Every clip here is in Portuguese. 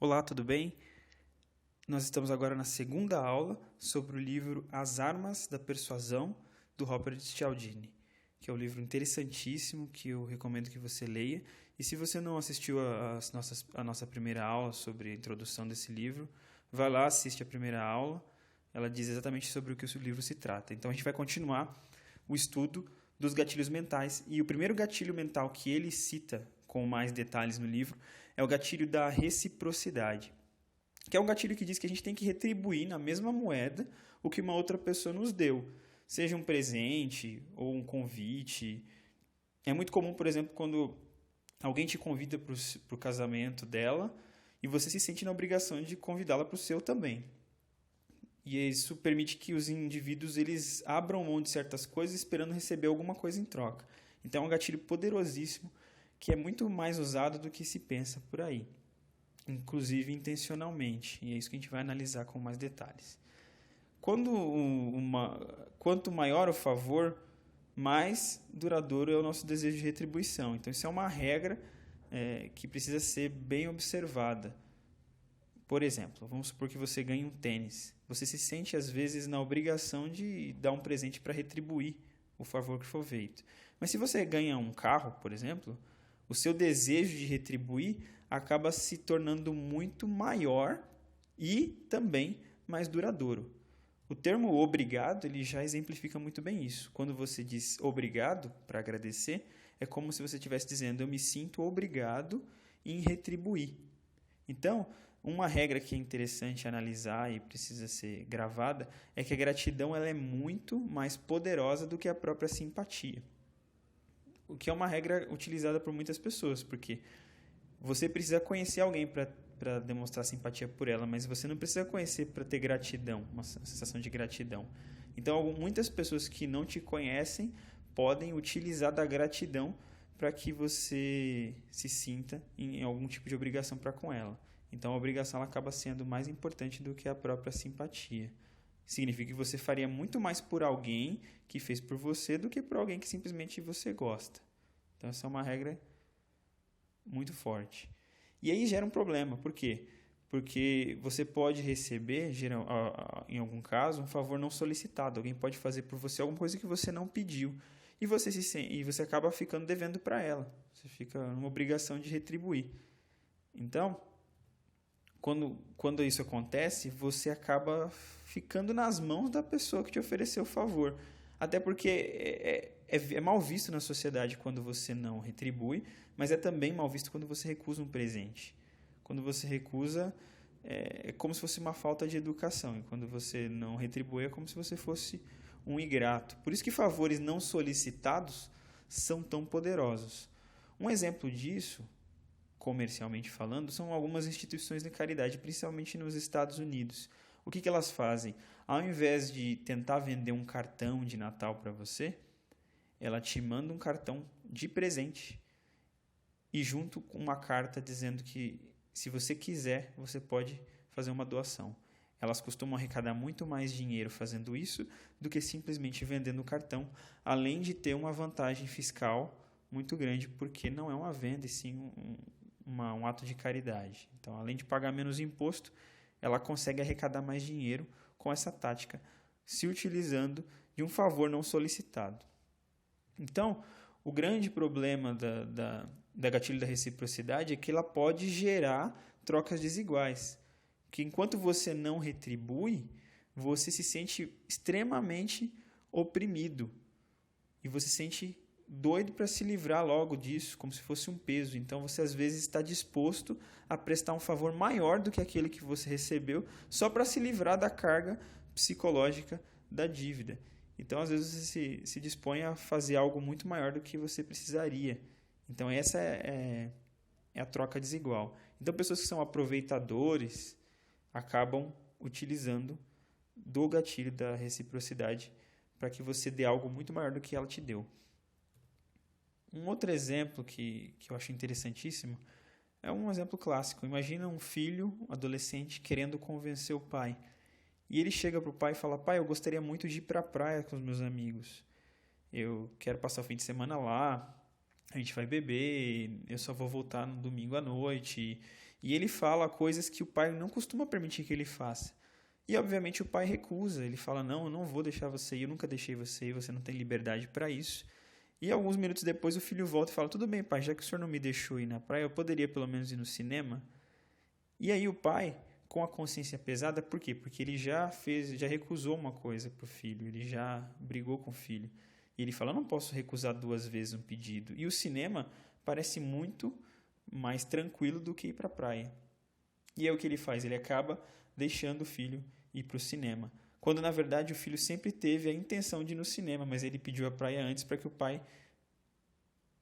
Olá, tudo bem? Nós estamos agora na segunda aula sobre o livro As Armas da Persuasão, do Robert Cialdini, que é um livro interessantíssimo que eu recomendo que você leia. E se você não assistiu a nossa primeira aula sobre a introdução desse livro, vai lá, assiste a primeira aula. Ela diz exatamente sobre o que o livro se trata. Então a gente vai continuar o estudo dos gatilhos mentais. E o primeiro gatilho mental que ele cita com mais detalhes no livro é o gatilho da reciprocidade, que é um gatilho que diz que a gente tem que retribuir na mesma moeda o que uma outra pessoa nos deu, seja um presente ou um convite. É muito comum, por exemplo, quando alguém te convida para o casamento dela e você se sente na obrigação de convidá-la para o seu também. E isso permite que os indivíduos eles abram mão de certas coisas esperando receber alguma coisa em troca. Então é um gatilho poderosíssimo que é muito mais usado do que se pensa por aí, inclusive intencionalmente. E é isso que a gente vai analisar com mais detalhes. Quanto maior o favor, mais duradouro é o nosso desejo de retribuição. Então isso é uma regra que precisa ser bem observada. Por exemplo, vamos supor que você ganhe um tênis. Você se sente, às vezes, na obrigação de dar um presente para retribuir o favor que for feito. Mas se você ganha um carro, por exemplo, o seu desejo de retribuir acaba se tornando muito maior e também mais duradouro. O termo obrigado ele já exemplifica muito bem isso. Quando você diz obrigado para agradecer, é como se você estivesse dizendo eu me sinto obrigado em retribuir. Então, uma regra que é interessante analisar e precisa ser gravada é que a gratidão ela é muito mais poderosa do que a própria simpatia. O que é uma regra utilizada por muitas pessoas, porque você precisa conhecer alguém para demonstrar simpatia por ela, mas você não precisa conhecer para ter gratidão, uma sensação de gratidão. Então, muitas pessoas que não te conhecem podem utilizar da gratidão para que você se sinta em algum tipo de obrigação para com ela. Então a obrigação ela acaba sendo mais importante do que a própria simpatia. Significa que você faria muito mais por alguém que fez por você do que por alguém que simplesmente você gosta. Então essa é uma regra muito forte. E aí gera um problema. Por quê? Porque você pode receber, em algum caso, um favor não solicitado. Alguém pode fazer por você alguma coisa que você não pediu. E você acaba ficando devendo para ela. Você fica numa obrigação de retribuir. Então, quando isso acontece, você acaba ficando nas mãos da pessoa que te ofereceu o favor. Até porque é mal visto na sociedade quando você não retribui, mas é também mal visto quando você recusa um presente. Quando você recusa, é como se fosse uma falta de educação. E quando você não retribui, é como se você fosse um ingrato. Por isso que favores não solicitados são tão poderosos. Um exemplo disso, comercialmente falando, são algumas instituições de caridade, principalmente nos Estados Unidos. O que elas fazem? Ao invés de tentar vender um cartão de Natal para você, ela te manda um cartão de presente e junto com uma carta dizendo que se você quiser, você pode fazer uma doação. Elas costumam arrecadar muito mais dinheiro fazendo isso do que simplesmente vendendo o cartão, além de ter uma vantagem fiscal muito grande, porque não é uma venda, e sim um ato de caridade. Então, além de pagar menos imposto, ela consegue arrecadar mais dinheiro com essa tática, se utilizando de um favor não solicitado. Então, o grande problema da gatilho da reciprocidade é que ela pode gerar trocas desiguais. Que enquanto você não retribui, você se sente extremamente oprimido. E você se sente doido para se livrar logo disso, como se fosse um peso. Então você às vezes está disposto a prestar um favor maior do que aquele que você recebeu, só para se livrar da carga psicológica da dívida. Então às vezes você se dispõe a fazer algo muito maior do que você precisaria. Então essa é a troca desigual. Então pessoas que são aproveitadores acabam utilizando do gatilho da reciprocidade para que você dê algo muito maior do que ela te deu. Um outro exemplo que eu acho interessantíssimo é um exemplo clássico. Imagina um filho, um adolescente, querendo convencer o pai. E ele chega para o pai e fala: pai, eu gostaria muito de ir para a praia com os meus amigos. Eu quero passar o fim de semana lá, a gente vai beber, eu só vou voltar no domingo à noite E ele fala coisas que o pai não costuma permitir que ele faça. E, obviamente, o pai recusa. Ele fala, não, eu não vou deixar você ir, eu nunca deixei você ir, você não tem liberdade para isso. E alguns minutos depois o filho volta e fala, tudo bem, pai, já que o senhor não me deixou ir na praia, eu poderia pelo menos ir no cinema? E aí o pai, com a consciência pesada, por quê? Porque ele já recusou uma coisa para o filho, ele já brigou com o filho. E ele fala, eu não posso recusar 2 vezes um pedido. E o cinema parece muito mais tranquilo do que ir para a praia. E é o que ele faz, ele acaba deixando o filho ir para o cinema. Quando, na verdade, o filho sempre teve a intenção de ir no cinema, mas ele pediu a praia antes para que o pai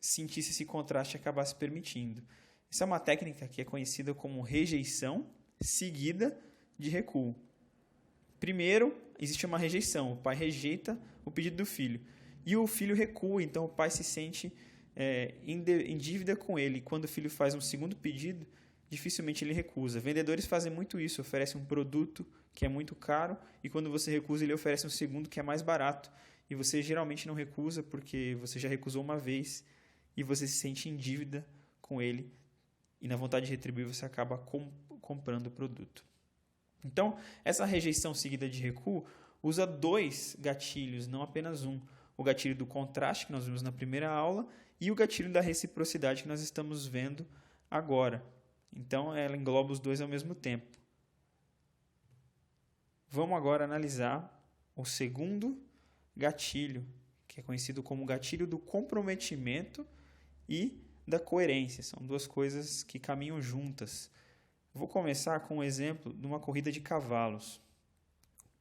sentisse esse contraste e acabasse permitindo. Isso é uma técnica que é conhecida como rejeição seguida de recuo. Primeiro, existe uma rejeição. O pai rejeita o pedido do filho. E o filho recua, então o pai se sente em dívida com ele. Quando o filho faz um segundo pedido, dificilmente ele recusa. Vendedores fazem muito isso, oferecem um produto que é muito caro e quando você recusa, ele oferece um segundo que é mais barato. E você geralmente não recusa porque você já recusou uma vez e você se sente em dívida com ele e na vontade de retribuir você acaba comprando o produto. Então, essa rejeição seguida de recuo usa 2 gatilhos, não apenas um. O gatilho do contraste, que nós vimos na primeira aula, e o gatilho da reciprocidade, que nós estamos vendo agora. Então, ela engloba os 2 ao mesmo tempo. Vamos agora analisar o segundo gatilho, que é conhecido como gatilho do comprometimento e da coerência. São 2 coisas que caminham juntas. Vou começar com um exemplo de uma corrida de cavalos.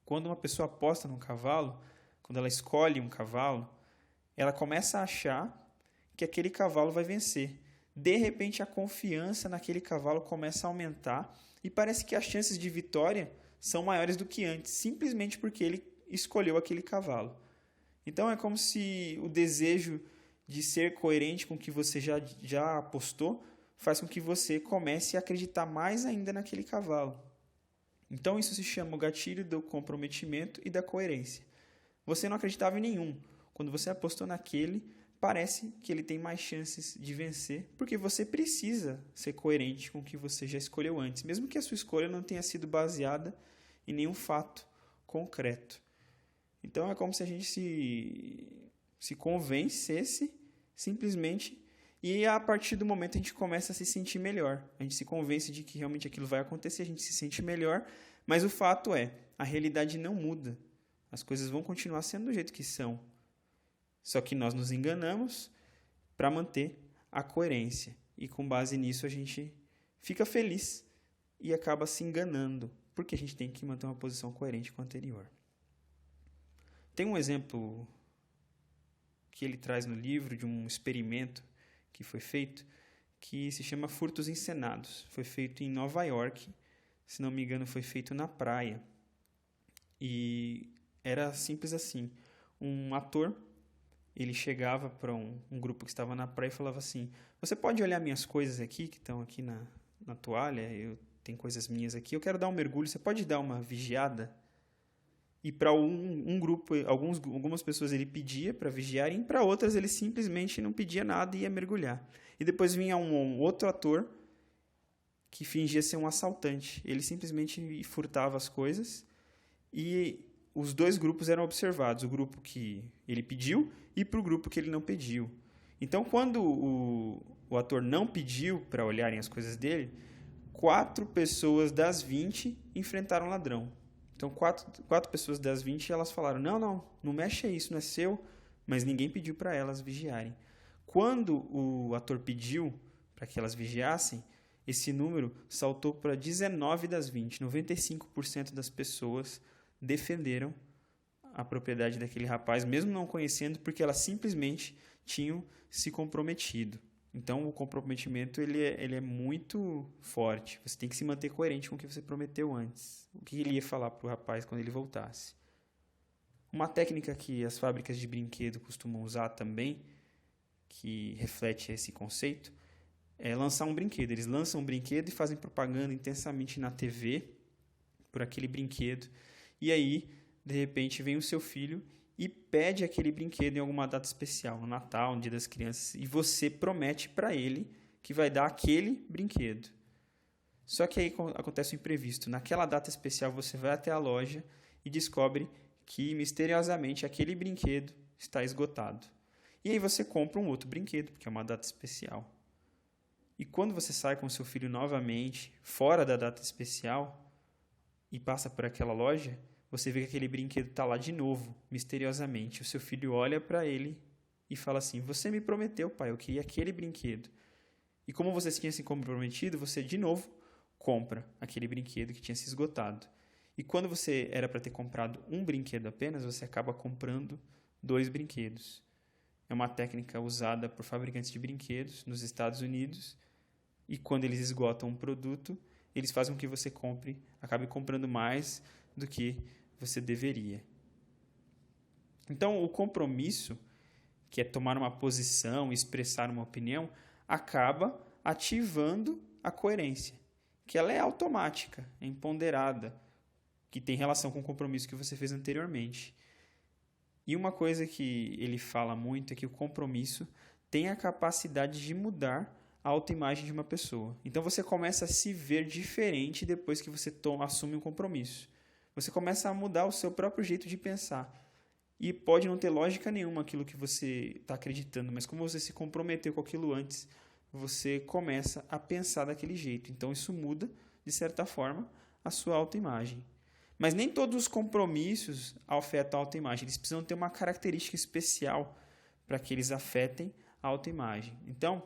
Quando uma pessoa aposta num cavalo, quando ela escolhe um cavalo, ela começa a achar que aquele cavalo vai vencer. De repente, a confiança naquele cavalo começa a aumentar e parece que as chances de vitória são maiores do que antes, simplesmente porque ele escolheu aquele cavalo. Então, é como se o desejo de ser coerente com o que você já apostou faz com que você comece a acreditar mais ainda naquele cavalo. Então, isso se chama o gatilho do comprometimento e da coerência. Você não acreditava em nenhum. Quando você apostou naquele, parece que ele tem mais chances de vencer, porque você precisa ser coerente com o que você já escolheu antes, mesmo que a sua escolha não tenha sido baseada em nenhum fato concreto. Então, é como se a gente se convencesse simplesmente e a partir do momento a gente começa a se sentir melhor. A gente se convence de que realmente aquilo vai acontecer, a gente se sente melhor, mas o fato é, a realidade não muda. As coisas vão continuar sendo do jeito que são. Só que nós nos enganamos para manter a coerência. E com base nisso a gente fica feliz e acaba se enganando, porque a gente tem que manter uma posição coerente com a anterior. Tem um exemplo que ele traz no livro de um experimento que foi feito, que se chama Furtos Encenados. Foi feito em Nova York, se não me engano foi feito na praia. E era simples assim, um ator, ele chegava para um grupo que estava na praia e falava assim, você pode olhar minhas coisas aqui, que estão aqui na toalha, eu tenho coisas minhas aqui, eu quero dar um mergulho, você pode dar uma vigiada? E para um grupo, algumas pessoas ele pedia para vigiarem, e para outras ele simplesmente não pedia nada e ia mergulhar. E depois vinha um outro ator que fingia ser um assaltante. Ele simplesmente furtava as coisas e os 2 grupos eram observados. O grupo que ele pediu e para o grupo que ele não pediu. Então, quando o ator não pediu para olharem as coisas dele, 4 pessoas das 20 enfrentaram o ladrão. Então, 4 pessoas das 20, elas falaram, não mexe aí, isso não é seu, mas ninguém pediu para elas vigiarem. Quando o ator pediu para que elas vigiassem, esse número saltou para 19 das 20. 95% das pessoas defenderam a propriedade daquele rapaz, mesmo não conhecendo, porque elas simplesmente tinham se comprometido. Então, o comprometimento ele é muito forte. Você tem que se manter coerente com o que você prometeu antes. O que ele ia falar para o rapaz quando ele voltasse. Uma técnica que as fábricas de brinquedo costumam usar também, que reflete esse conceito, é lançar um brinquedo. Eles lançam um brinquedo e fazem propaganda intensamente na TV por aquele brinquedo. E aí, de repente, vem o seu filho e pede aquele brinquedo em alguma data especial, no Natal, no Dia das Crianças, e você promete para ele que vai dar aquele brinquedo. Só que aí acontece o imprevisto. Naquela data especial você vai até a loja e descobre que misteriosamente aquele brinquedo está esgotado. E aí você compra um outro brinquedo, porque é uma data especial. E quando você sai com seu filho novamente, fora da data especial, e passa por aquela loja, você vê que aquele brinquedo está lá de novo, misteriosamente. O seu filho olha para ele e fala assim: você me prometeu, pai, eu queria aquele brinquedo. E como você tinha se comprometido, você de novo compra aquele brinquedo que tinha se esgotado. E quando você era para ter comprado um brinquedo apenas, você acaba comprando 2 brinquedos. É uma técnica usada por fabricantes de brinquedos nos Estados Unidos. E quando eles esgotam um produto, eles fazem com que você acabe comprando mais do que você deveria. Então, o compromisso, que é tomar uma posição, expressar uma opinião, acaba ativando a coerência, que ela é automática, é imponderada, que tem relação com o compromisso que você fez anteriormente. E uma coisa que ele fala muito é que o compromisso tem a capacidade de mudar a autoimagem de uma pessoa. Então você começa a se ver diferente depois que você assume um compromisso. Você começa a mudar o seu próprio jeito de pensar. E pode não ter lógica nenhuma aquilo que você está acreditando, mas como você se comprometeu com aquilo antes, você começa a pensar daquele jeito. Então isso muda, de certa forma, a sua autoimagem. Mas nem todos os compromissos afetam a autoimagem. Eles precisam ter uma característica especial para que eles afetem a autoimagem. Então,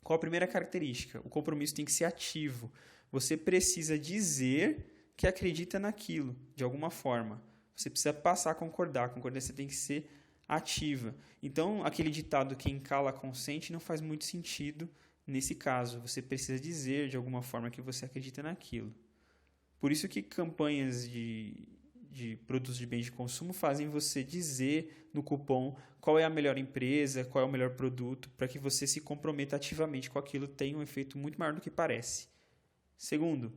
qual a primeira característica? O compromisso tem que ser ativo. Você precisa dizer que acredita naquilo, de alguma forma. Você precisa passar a concordar. A concordância tem que ser ativa. Então, aquele ditado, quem cala consente, não faz muito sentido nesse caso. Você precisa dizer, de alguma forma, que você acredita naquilo. Por isso que campanhas de produtos de bens de consumo fazem você dizer no cupom qual é a melhor empresa, qual é o melhor produto, para que você se comprometa ativamente com aquilo, tenha um efeito muito maior do que parece. Segundo,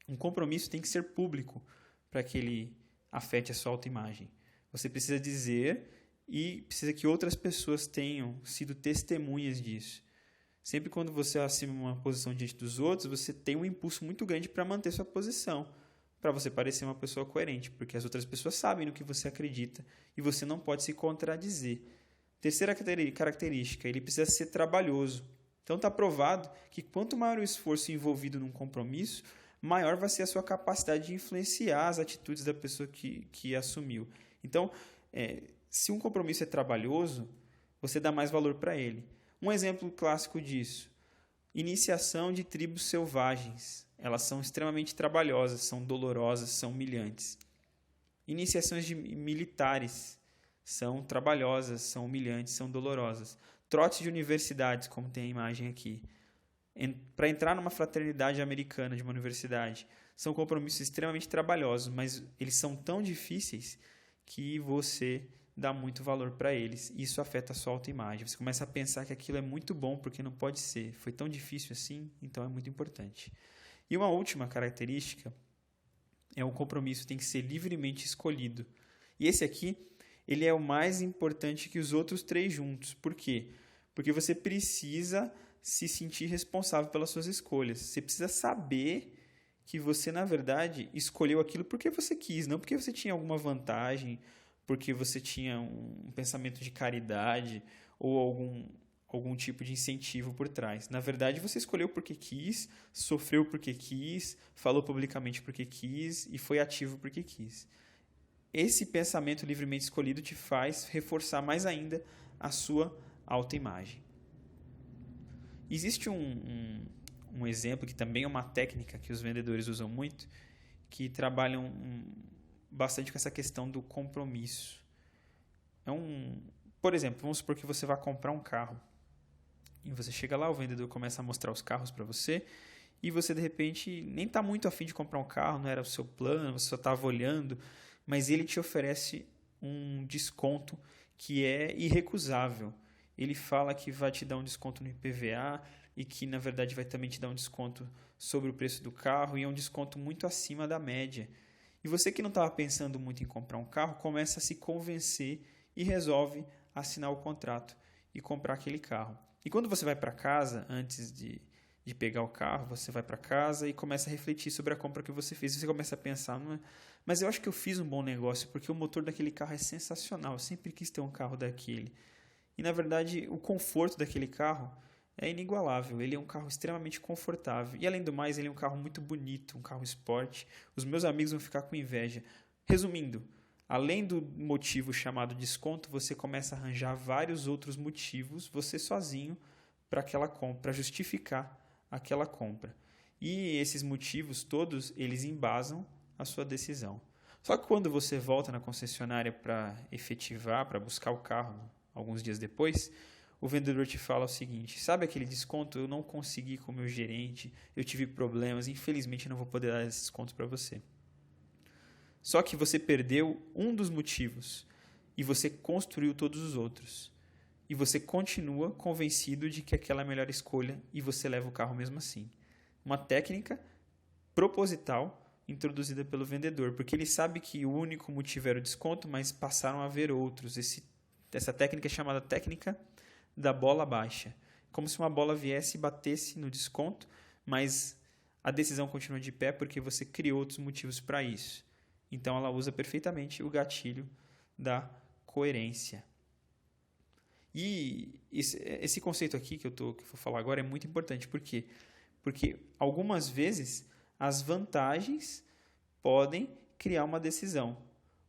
um compromisso tem que ser público para que ele afete a sua autoimagem. Você precisa dizer e precisa que outras pessoas tenham sido testemunhas disso. Sempre quando você assume uma posição diante dos outros, você tem um impulso muito grande para manter sua posição, para você parecer uma pessoa coerente, porque as outras pessoas sabem no que você acredita e você não pode se contradizer. Terceira característica, ele precisa ser trabalhoso. Então está provado que quanto maior o esforço envolvido num compromisso, maior vai ser a sua capacidade de influenciar as atitudes da pessoa que assumiu. Então, se um compromisso é trabalhoso, você dá mais valor para ele. Um exemplo clássico disso: iniciação de tribos selvagens. Elas são extremamente trabalhosas, são dolorosas, são humilhantes. Iniciações de militares são trabalhosas, são humilhantes, são dolorosas. Trotes de universidades, como tem a imagem aqui. Para entrar numa fraternidade americana de uma universidade, são compromissos extremamente trabalhosos, mas eles são tão difíceis que você dá muito valor para eles. E isso afeta a sua autoimagem. Você começa a pensar que aquilo é muito bom porque não pode ser. Foi tão difícil assim, então é muito importante. E uma última característica é o compromisso tem que ser livremente escolhido. E esse aqui, ele é o mais importante que os outros 3 juntos. Por quê? Porque você precisa se sentir responsável pelas suas escolhas. Você precisa saber que você, na verdade, escolheu aquilo porque você quis, não porque você tinha alguma vantagem, porque você tinha um pensamento de caridade ou algum tipo de incentivo por trás. Na verdade, você escolheu porque quis, sofreu porque quis, falou publicamente porque quis e foi ativo porque quis. Esse pensamento livremente escolhido te faz reforçar mais ainda a sua autoimagem. Existe um exemplo que também é uma técnica que os vendedores usam muito, que trabalham bastante com essa questão do compromisso. Por exemplo, vamos supor que você vai comprar um carro. E você chega lá, o vendedor começa a mostrar os carros para você e você, de repente, nem está muito afim de comprar um carro, não era o seu plano, você só estava olhando, mas ele te oferece um desconto que é irrecusável. Ele fala que vai te dar um desconto no IPVA e que, na verdade, vai também te dar um desconto sobre o preço do carro e é um desconto muito acima da média. E você que não estava pensando muito em comprar um carro, começa a se convencer e resolve assinar o contrato e comprar aquele carro. E quando você vai para casa, antes de de pegar o carro, você vai para casa e começa a refletir sobre a compra que você fez. Você começa a pensar, não é? Mas eu acho que eu fiz um bom negócio porque o motor daquele carro é sensacional. Eu sempre quis ter um carro daquele. E na verdade, o conforto daquele carro é inigualável. Ele é um carro extremamente confortável. E além do mais, ele é um carro muito bonito, um carro esporte. Os meus amigos vão ficar com inveja. Resumindo, além do motivo chamado desconto, você começa a arranjar vários outros motivos, você sozinho, para aquela compra, para justificar aquela compra. E esses motivos todos, eles embasam a sua decisão. Só que quando você volta na concessionária para efetivar, para buscar o carro alguns dias depois, o vendedor te fala o seguinte: sabe aquele desconto? Eu não consegui com o meu gerente, eu tive problemas, infelizmente não vou poder dar esse desconto para você. Só que você perdeu um dos motivos e você construiu todos os outros. E você continua convencido de que aquela é a melhor escolha e você leva o carro mesmo assim. Uma técnica proposital introduzida pelo vendedor, porque ele sabe que o único motivo era o desconto, mas passaram a haver outros. Essa técnica é chamada técnica da bola baixa. Como se uma bola viesse e batesse no desconto, mas a decisão continua de pé porque você criou outros motivos para isso. Então ela usa perfeitamente o gatilho da coerência. E esse conceito aqui que eu vou falar agora é muito importante. Por quê? Porque algumas vezes as vantagens podem criar uma decisão.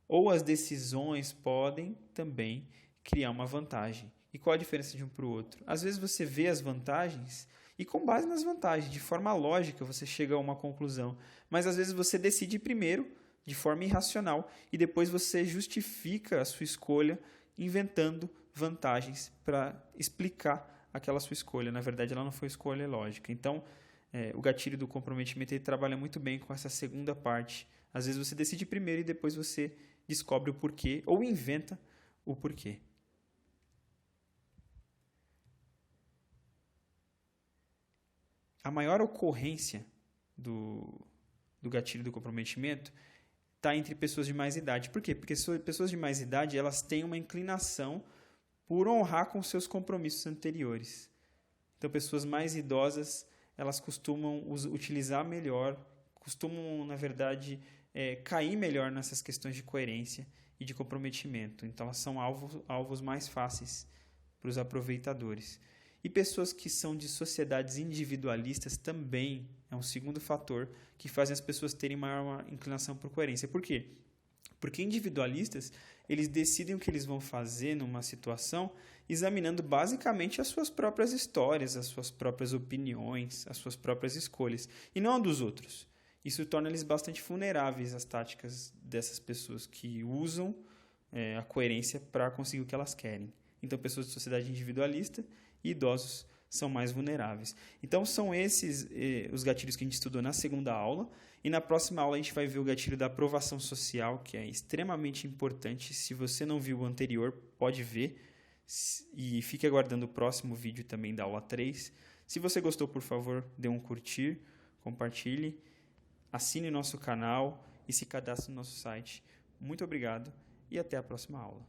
Ou as decisões podem também criar uma vantagem. E qual a diferença de um para o outro? Às vezes você vê as vantagens e com base nas vantagens, de forma lógica, você chega a uma conclusão. Mas às vezes você decide primeiro de forma irracional e depois você justifica a sua escolha inventando vantagens para explicar aquela sua escolha. Na verdade, ela não foi escolha lógica. Então, o gatilho do comprometimento ele trabalha muito bem com essa segunda parte. Às vezes você decide primeiro e depois você descobre o porquê ou inventa o porquê. A maior ocorrência do gatilho do comprometimento está entre pessoas de mais idade. Por quê? Porque pessoas de mais idade elas têm uma inclinação por honrar com seus compromissos anteriores. Então, pessoas mais idosas elas costumam utilizar melhor, costumam, na verdade, cair melhor nessas questões de coerência e de comprometimento. Então, elas são alvos mais fáceis para os aproveitadores. E pessoas que são de sociedades individualistas também é um segundo fator que faz as pessoas terem maior inclinação por coerência. Por quê? Porque individualistas, eles decidem o que eles vão fazer numa situação examinando basicamente as suas próprias histórias, as suas próprias opiniões, as suas próprias escolhas, e não a dos outros. Isso torna eles bastante vulneráveis às táticas dessas pessoas que usam a coerência para conseguir o que elas querem. Então, pessoas de sociedade individualista e idosos são mais vulneráveis. Então, são esses os gatilhos que a gente estudou na segunda aula. E na próxima aula a gente vai ver o gatilho da aprovação social, que é extremamente importante. Se você não viu o anterior, pode ver. E fique aguardando o próximo vídeo também da aula 3. Se você gostou, por favor, dê um curtir, compartilhe, assine o nosso canal e se cadastre no nosso site. Muito obrigado e até a próxima aula.